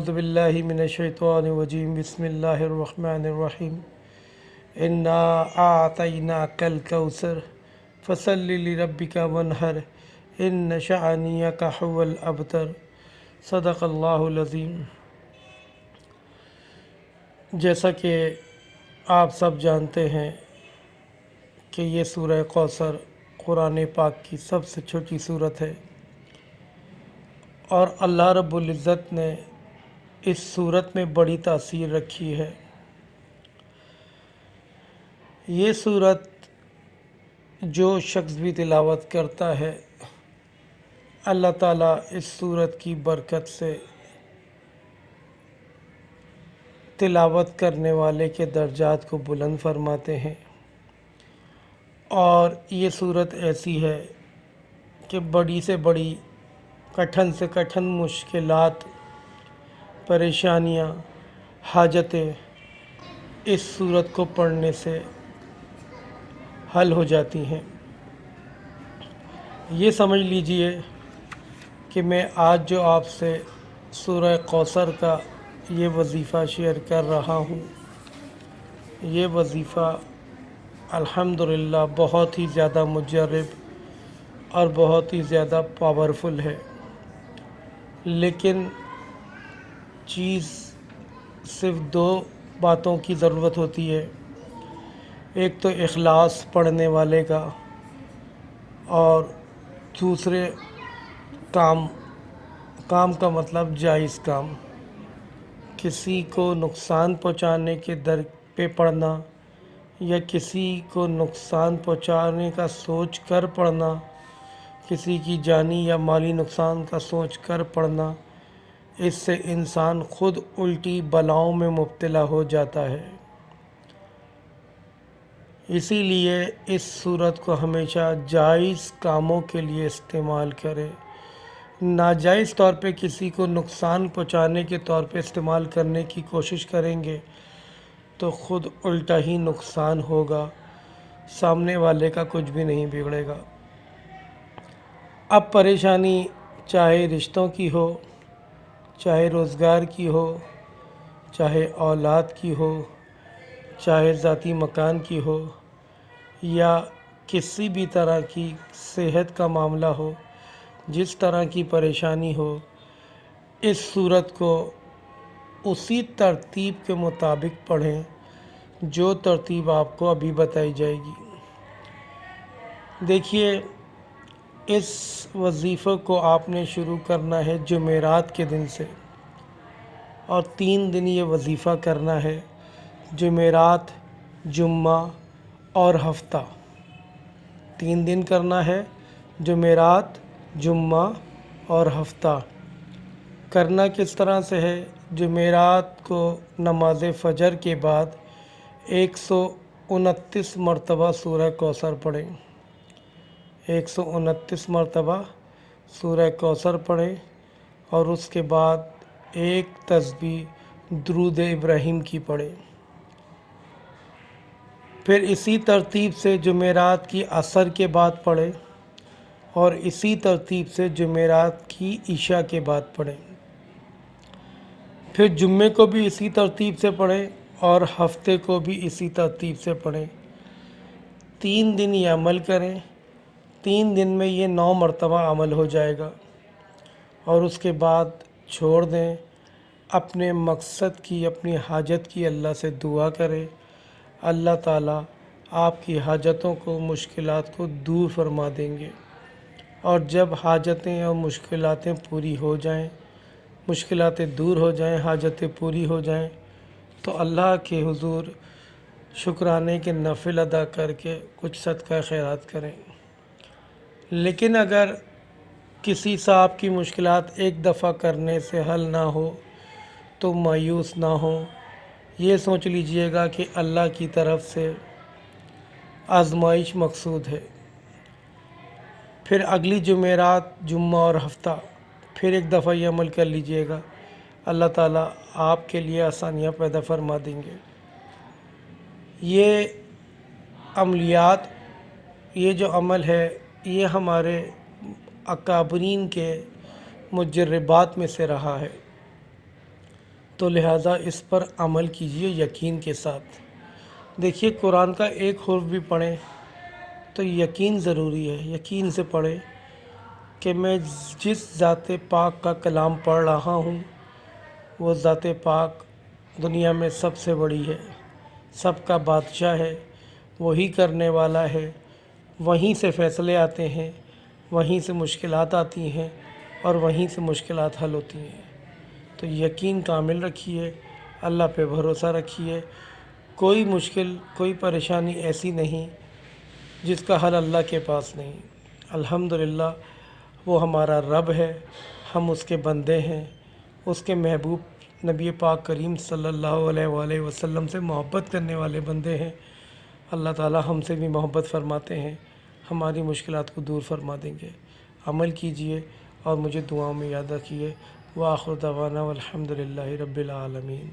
اعوذ باللہ من الشیطان الرجیم بسم اللہ الرحمن الرحیم انا اعطیناک الکوثر فصل لربک وانحر ان شانئک هو الابتر صدق اللہ العظیم۔ جیسا کہ آپ سب جانتے ہیں کہ یہ سورہ کوثر قرآن پاک کی سب سے چھوٹی سورت ہے، اور اللہ رب العزت نے اس سورت میں بڑی تاثیر رکھی ہے۔ یہ سورت جو شخص بھی تلاوت کرتا ہے، اللہ تعالیٰ اس سورت کی برکت سے تلاوت کرنے والے کے درجات کو بلند فرماتے ہیں۔ اور یہ سورت ایسی ہے کہ بڑی سے بڑی، کٹھن سے کٹھن مشکلات، پریشانیاں، حاجتیں اس سورت کو پڑھنے سے حل ہو جاتی ہیں۔ یہ سمجھ لیجئے کہ میں آج جو آپ سے سورہ کوثر کا یہ وظیفہ شیئر کر رہا ہوں، یہ وظیفہ الحمدللہ بہت ہی زیادہ مجرب اور بہت ہی زیادہ پاورفل ہے، لیکن چیز صرف دو باتوں کی ضرورت ہوتی ہے۔ ایک تو اخلاص پڑھنے والے کا، اور دوسرے کام کا مطلب جائز کام۔ کسی کو نقصان پہنچانے کے در پہ پڑھنا یا کسی کو نقصان پہنچانے کا سوچ کر پڑھنا، کسی کی جانی یا مالی نقصان کا سوچ کر پڑھنا، اس سے انسان خود الٹی بلاؤں میں مبتلا ہو جاتا ہے۔ اسی لیے اس سورت کو ہمیشہ جائز کاموں کے لیے استعمال کرے۔ ناجائز طور پہ کسی کو نقصان پہنچانے کے طور پہ استعمال کرنے کی کوشش کریں گے تو خود الٹا ہی نقصان ہوگا، سامنے والے کا کچھ بھی نہیں بگڑے گا۔ اب پریشانی چاہے رشتوں کی ہو، چاہے روزگار کی ہو، چاہے اولاد کی ہو، چاہے ذاتی مکان کی ہو، یا کسی بھی طرح کی صحت کا معاملہ ہو، جس طرح کی پریشانی ہو، اس سورت کو اسی ترتیب کے مطابق پڑھیں جو ترتیب آپ کو ابھی بتائی جائے گی۔ دیکھیے، اس وظیفے کو آپ نے شروع کرنا ہے جمعرات کے دن سے، اور 3 دن یہ وظیفہ کرنا ہے، جمعرات، جمعہ اور ہفتہ۔ 3 دن کرنا ہے، جمعرات، جمعہ اور ہفتہ۔ کرنا کس طرح سے ہے؟ جمعرات کو نماز فجر کے بعد 129 مرتبہ سورہ کوثر پڑھیں۔ 129 مرتبہ سورہ کوثر پڑھیں، اور اس کے بعد ایک تسبیح درود ابراہیم کی پڑھیں۔ پھر اسی ترتیب سے جمعرات کی عصر کے بعد پڑھیں، اور اسی ترتیب سے جمعرات کی عشاء کے بعد پڑھیں۔ پھر جمعے کو بھی اسی ترتیب سے پڑھیں، اور ہفتے کو بھی اسی ترتیب سے پڑھیں۔ 3 دن یہ عمل کریں۔ 3 دن میں یہ 9 مرتبہ عمل ہو جائے گا، اور اس کے بعد چھوڑ دیں۔ اپنے مقصد کی، اپنی حاجت کی اللہ سے دعا کریں۔ اللہ تعالیٰ آپ کی حاجتوں کو، مشکلات کو دور فرما دیں گے، اور جب حاجتیں اور مشکلاتیں پوری ہو جائیں، مشکلاتیں دور ہو جائیں، حاجتیں پوری ہو جائیں، تو اللہ کے حضور شکرانے کے نفل ادا کر کے کچھ صدقہ خیرات کریں۔ لیکن اگر کسی صاحب کی مشکلات ایک دفعہ کرنے سے حل نہ ہو تو مایوس نہ ہو، یہ سوچ لیجئے گا کہ اللہ کی طرف سے آزمائش مقصود ہے۔ پھر اگلی جمعرات، جمعہ اور ہفتہ پھر ایک دفعہ یہ عمل کر لیجئے گا، اللہ تعالیٰ آپ کے لیے آسانیاں پیدا فرما دیں گے۔ یہ عملیات، یہ جو عمل ہے، یہ ہمارے اکابرین کے مجربات میں سے رہا ہے۔ تو لہٰذا اس پر عمل کیجئے یقین کے ساتھ۔ دیکھیے قرآن کا ایک حرف بھی پڑھیں تو یقین ضروری ہے، یقین سے پڑھیں کہ میں جس ذات پاک کا کلام پڑھ رہا ہوں وہ ذات پاک دنیا میں سب سے بڑی ہے، سب کا بادشاہ ہے، وہی کرنے والا ہے، وہیں سے فیصلے آتے ہیں، وہیں سے مشکلات آتی ہیں اور وہیں سے مشکلات حل ہوتی ہیں۔ تو یقین کامل رکھیے، اللہ پہ بھروسہ رکھیے۔ کوئی مشکل، کوئی پریشانی ایسی نہیں جس کا حل اللہ کے پاس نہیں۔ الحمدللہ وہ ہمارا رب ہے، ہم اس کے بندے ہیں، اس کے محبوب نبی پاک کریم صلی اللہ علیہ وآلہ وسلم سے محبت کرنے والے بندے ہیں۔ اللہ تعالی ہم سے بھی محبت فرماتے ہیں، ہماری مشکلات کو دور فرما دیں گے۔ عمل کیجئے اور مجھے دعاؤں میں یاد رکھیے۔ وآخر دعوانا والحمد للہ رب العالمین۔